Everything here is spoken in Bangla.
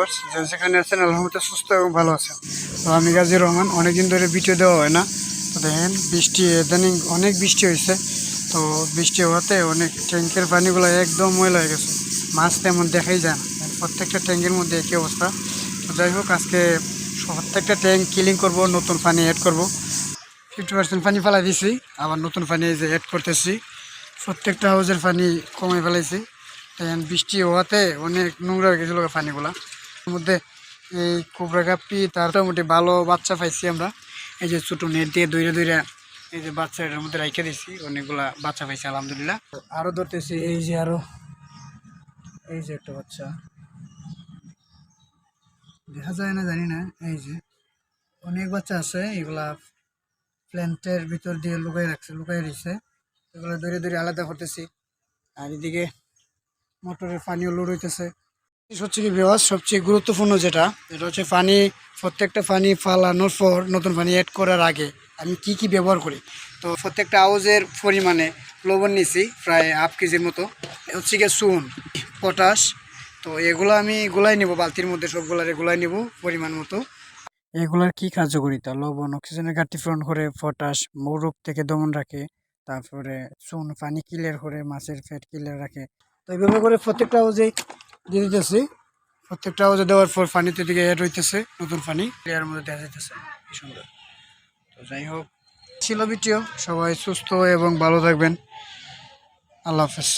ভিউয়ার্স, যেখানে আছেন আলহামদুলিল্লাহ সুস্থ এবং ভালো আছেন। তো আমি গাজী রহমান, অনেকদিন ধরে ভিডিও দেওয়া হয় না। তো দেখেন বৃষ্টি ইদানিং অনেক বৃষ্টি হয়েছে। তো বৃষ্টি হওয়াতে অনেক ট্যাঙ্কের পানিগুলো একদম ময়লা হয়ে গেছে, মাছ তেমন দেখাই যায় না। প্রত্যেকটা ট্যাঙ্কের মধ্যে একই অবস্থা। তো যাই হোক, আজকে প্রত্যেকটা ট্যাঙ্ক ক্লিন করব, নতুন পানি অ্যাড করব। 50% পানি ফেলাই দিছি, আবার নতুন পানি যে অ্যাড করতেছি। প্রত্যেকটা হাউজের পানি কমে ফেলাইছি। বৃষ্টি হওয়াতে অনেক নোংরা হয়ে গেছিলো পানিগুলা। এর মধ্যে এই কোবরা গাপ্পি তার মোটামুটি ভালো বাচ্চা পাইছি আমরা। এই যে ছোটো নেট দিয়ে দইরে দইরে এই যে বাচ্চা এটার মধ্যে রাইখে দিছি, অনেকগুলা বাচ্চা পাইছি আলহামদুলিল্লাহ। আরও ধরতেছি, এই যে আরও এই যে একটা বাচ্চা দেখা যায় না জানি না। এই যে অনেক বাচ্চা আছে, এগুলা প্ল্যান্টের ভিতর দিয়ে লুকাই দিচ্ছে। এগুলো ধরে ধরে আলাদা করতেছি। আর এদিকে মোটরের পানিও লোড হইতেছে। হচ্ছে কি বিভাস, সবচেয়ে গুরুত্বপূর্ণ যেটা হচ্ছে পানি। প্রত্যেকটা পানি ফালানোর পর নতুন পানি অ্যাড করার আগে আমি কি কি ব্যবহার করি। তো প্রত্যেকটা আউজের পরিমাণে লবণ নিছি প্রায় হাফ কেজির মতো। হচ্ছে গিয়ে চুন, পটাশ। তো এগুলো আমি গুলাই নিব বালতির মধ্যে, সবগুলারে গুলাই নিব পরিমাণ মতো। এগুলার কি কার্যকারিতা? লবণ অক্সিজেনের ঘাটতি পূরণ করে, পটাশ রোগ থেকে দমন রাখে, তারপরে চুন পানি ক্লিয়ার করে, মাছের ফ্যাট ক্লিয়ার রাখে। তো এইভাবে করে প্রত্যেকটা হাউজে দিয়ে দিতেছি। প্রত্যেকটা হাউজে দেওয়ার পর পানিতে দিকে অ্যাড হইতেছে নতুন পানি, ক্লিয়ার মধ্যে দেখা যাইতেছে কি সুন্দর। তো যাই হোক, ছিল ভিডিও। সবাই সুস্থ এবং ভালো থাকবেন। আল্লাহ হাফেজ।